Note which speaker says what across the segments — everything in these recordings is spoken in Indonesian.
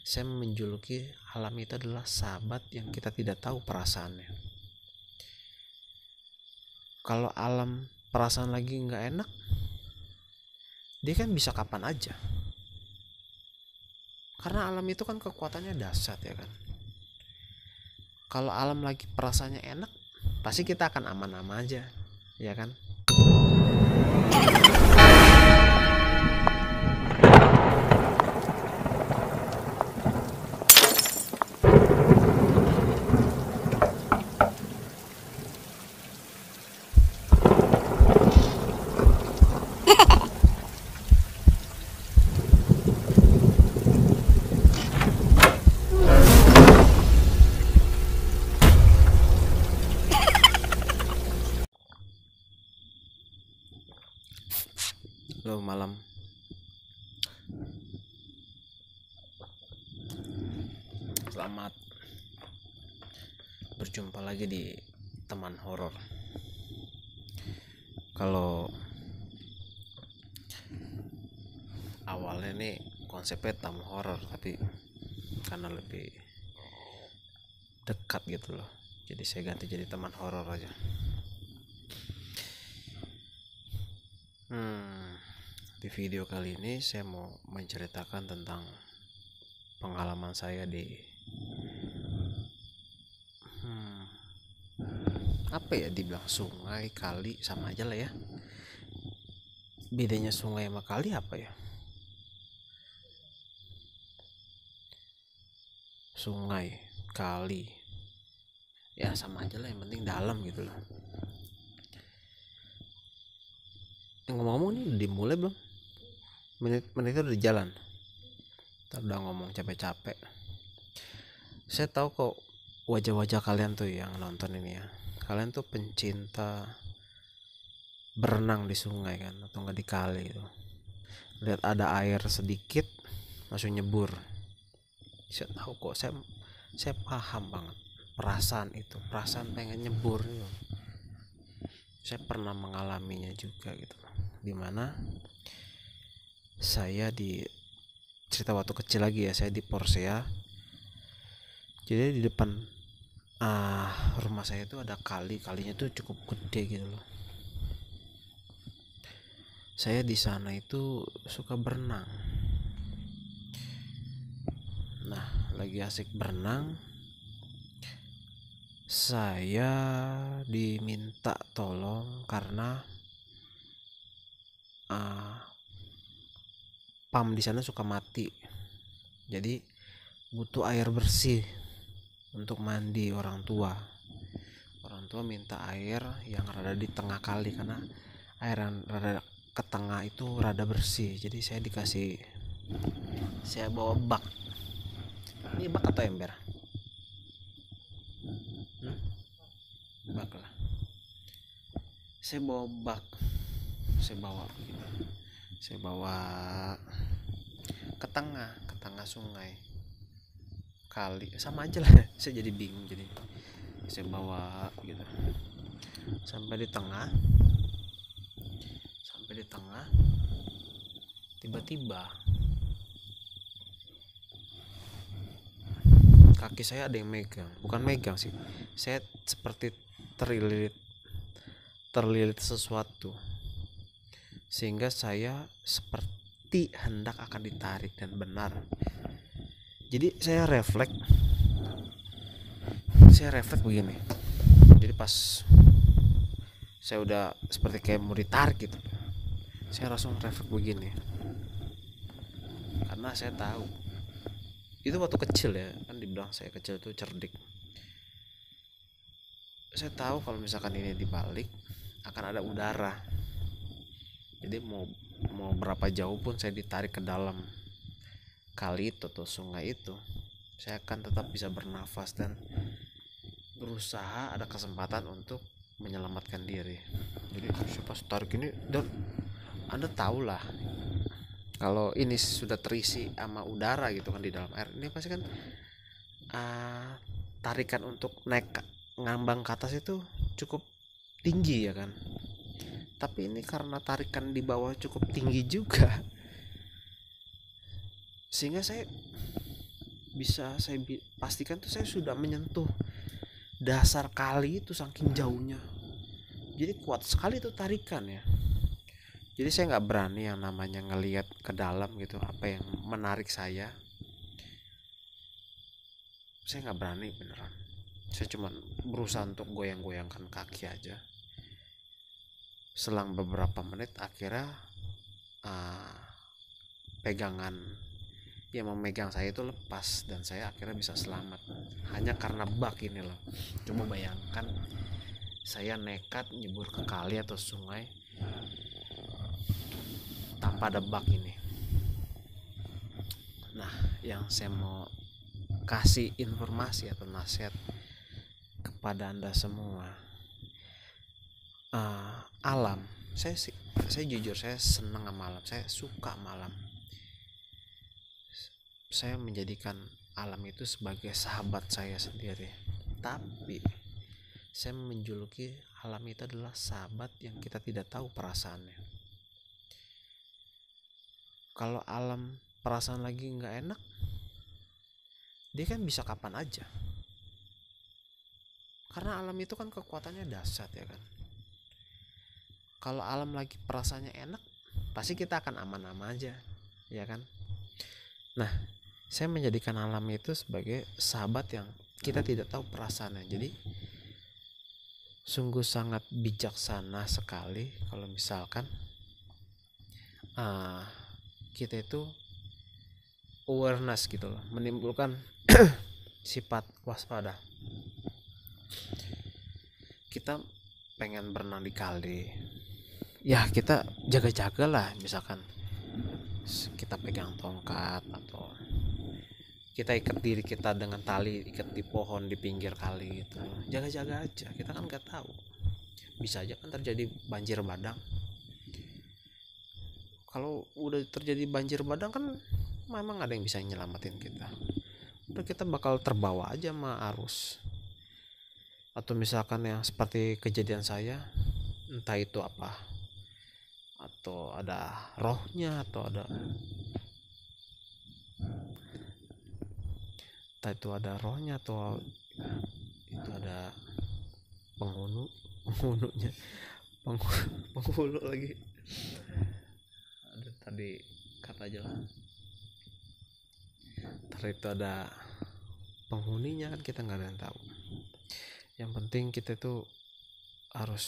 Speaker 1: Saya menjuluki alam itu adalah sahabat yang kita tidak tahu perasaannya. Kalau alam perasaan lagi nggak enak, dia kan bisa kapan aja. Karena alam itu kan kekuatannya dahsyat ya kan. Kalau alam lagi perasaannya enak, pasti kita akan aman-aman aja, ya kan? Halo malam. Selamat berjumpa lagi di teman horor. Kalau awalnya nih konsepnya tamu horor, tapi karena lebih dekat gitu loh, jadi saya ganti jadi teman horor aja. Di video kali ini saya mau menceritakan tentang pengalaman saya di apa ya, dibilang sungai, kali, sama aja lah ya. Bedanya sungai sama kali apa ya? Sungai, kali, ya sama aja lah, yang penting dalam gitu loh. Ngomong-ngomong nih udah dimulai belum? Menit udah jalan. Ntar udah ngomong capek-capek. Saya tahu kok wajah-wajah kalian tuh yang nonton ini ya. Kalian tuh pencinta berenang di sungai kan, atau enggak di kali gitu. Lihat ada air sedikit langsung nyebur. Saya tahu kok, saya paham banget perasaan itu, perasaan pengen nyebur gitu. Saya pernah mengalaminya juga gitu. Dimana saya di cerita waktu kecil lagi ya, saya di Porsea. Jadi di depan rumah saya itu ada kalinya tuh cukup gede gitu loh. Saya di sana itu suka berenang. Nah, lagi asik berenang, saya diminta tolong karena pam di sana suka mati. Jadi butuh air bersih untuk mandi orang tua. Orang tua minta air yang rada di tengah kali, karena air yang rada ke tengah itu rada bersih. Jadi saya bawa bak. Ini bak atau ember? Bak lah. Saya bawa bak. Saya bawa ke tengah sungai, kali, sama aja lah. Saya jadi bingung, jadi saya bawa gitu sampai di tengah. Tiba-tiba kaki saya ada yang megang, bukan megang sih, saya seperti terlilit sesuatu, sehingga saya seperti hendak akan ditarik, dan benar. Jadi saya refleks begini. Jadi pas saya udah seperti kayak mau ditarik gitu, saya langsung refleks begini, karena saya tahu itu waktu kecil ya kan, dibilang saya kecil tuh cerdik. Saya tahu kalau misalkan ini dibalik akan ada udara. Jadi mau berapa jauh pun saya ditarik ke dalam kali itu atau sungai itu, saya akan tetap bisa bernafas dan berusaha ada kesempatan untuk menyelamatkan diri. Jadi saya pas tarik ini, dan Anda tahu lah kalau ini sudah terisi sama udara gitu kan di dalam air, ini pasti kan tarikan untuk naik ngambang ke atas itu cukup tinggi ya kan. Tapi ini karena tarikan di bawah cukup tinggi juga, sehingga saya bisa saya pastikan tuh saya sudah menyentuh dasar kali itu saking jauhnya. Jadi kuat sekali tuh tarikan ya. Jadi saya nggak berani yang namanya ngelihat ke dalam gitu, apa yang menarik saya nggak berani beneran. Saya cuma berusaha untuk goyang-goyangkan kaki aja. Selang beberapa menit akhirnya pegangan yang memegang saya itu lepas dan saya akhirnya bisa selamat hanya karena bak ini loh. Coba bayangkan saya nekat nyebur ke kali atau sungai tanpa ada bak ini. Nah, yang saya mau kasih informasi atau nasihat kepada Anda semua, alam, saya jujur saya senang sama alam, saya suka malam. Saya menjadikan alam itu sebagai sahabat saya sendiri, tapi saya menjuluki alam itu adalah sahabat yang kita tidak tahu perasaannya. Kalau alam perasaan lagi nggak enak, dia kan bisa kapan aja, karena alam itu kan kekuatannya dahsyat ya kan. Kalau alam lagi perasaannya enak, pasti kita akan aman-aman aja ya kan. Nah, saya menjadikan alam itu sebagai sahabat yang kita tidak tahu perasaannya. Jadi sungguh sangat bijaksana sekali kalau misalkan kita itu awareness gitu loh, menimbulkan sifat waspada. Kita pengen berenang di kali, ya kita jaga-jaga lah, misalkan kita pegang tongkat atau kita ikat diri kita dengan tali, ikat di pohon di pinggir kali gitu. Jaga-jaga aja, kita kan nggak tahu, bisa aja kan terjadi banjir bandang. Kalau udah terjadi banjir bandang kan memang ada yang bisa nyelamatin kita, udah kita bakal terbawa aja sama arus. Atau misalkan yang seperti kejadian saya, entah itu apa, atau ada rohnya, atau ada atau itu ada penghulunya penghulu lagi. Ada tadi kata aja lah, itu ada penghuninya kan, kita nggak ada yang tahu. Yang penting kita itu harus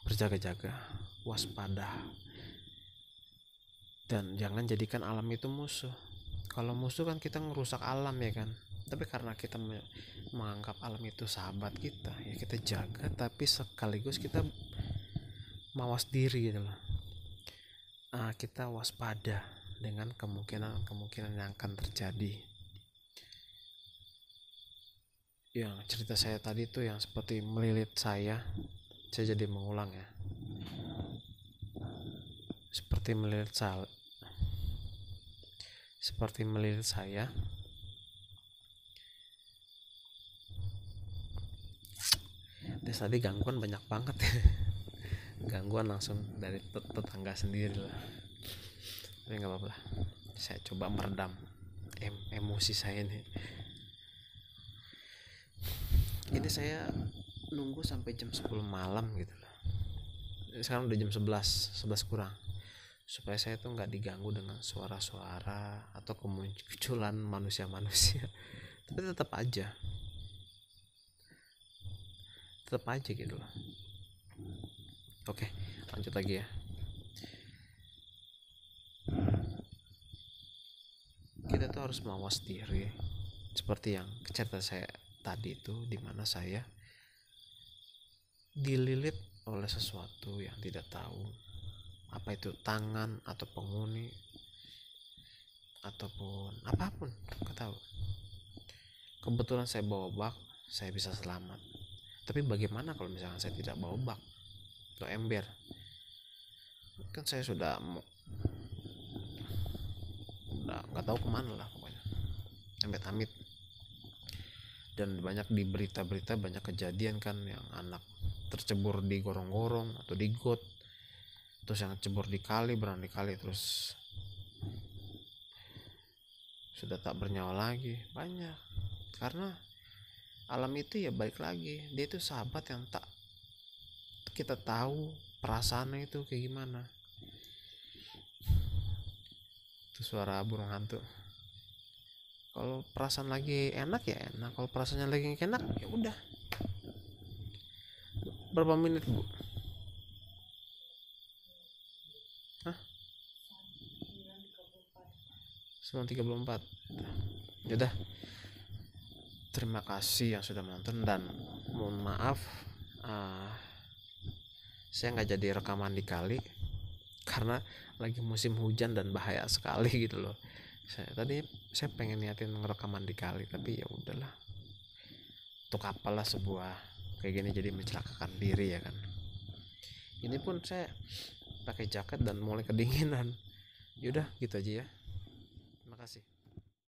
Speaker 1: berjaga-jaga, waspada, dan jangan jadikan alam itu musuh. Kalau musuh kan kita ngerusak alam ya kan. Tapi karena kita menganggap alam itu sahabat kita, ya kita jaga, tapi sekaligus kita mawas diri gitu loh. Kita waspada dengan kemungkinan yang akan terjadi. Yang cerita saya tadi tuh yang seperti melilit saya jadi mengulang ya. Seperti melilit saya. Terus tadi gangguan banyak banget. Gangguan langsung dari tetangga sendiri lah. Tapi nggak apa-apa lah. Saya coba meredam emosi saya nih. Ini saya nunggu sampai jam 10 malam gitu loh. Sekarang udah jam 11 kurang. Supaya saya tuh nggak diganggu dengan suara-suara atau kemunculan manusia-manusia. Tapi tetap aja gitu loh. Oke, lanjut lagi ya. Kita tuh harus mawas diri, seperti yang cerita saya tadi itu, dimana saya dililit oleh sesuatu yang tidak tahu apa itu, tangan atau penghuni ataupun apapun, nggak tahu. Kebetulan saya bawa bak, saya bisa selamat. Tapi bagaimana kalau misalkan saya tidak bawa bak atau ember? Kan saya sudah nggak tahu kemana lah pokoknya, amit-amit. Dan banyak di berita-berita banyak kejadian kan, yang anak tercebur di gorong-gorong atau di got, terus yang cebur di kali, berenang di kali, terus sudah tak bernyawa lagi, banyak. Karena alam itu ya balik lagi, dia itu sahabat yang tak kita tahu perasaannya itu kayak gimana. Itu suara burung hantu. Kalau perasaan lagi enak ya enak, kalau perasaannya lagi enak ya udah. Berapa menit bu? Hah? 9.34. Yaudah, terima kasih yang sudah menonton dan mohon maaf saya nggak jadi rekaman di kali karena lagi musim hujan dan bahaya sekali gitu loh. Saya pengen niatin ngerekaman di kali, tapi ya udahlah, untuk apalah sebuah kayak gini jadi mencelakakan diri ya kan. Ini pun saya pakai jaket dan mulai kedinginan. Yaudah gitu aja ya.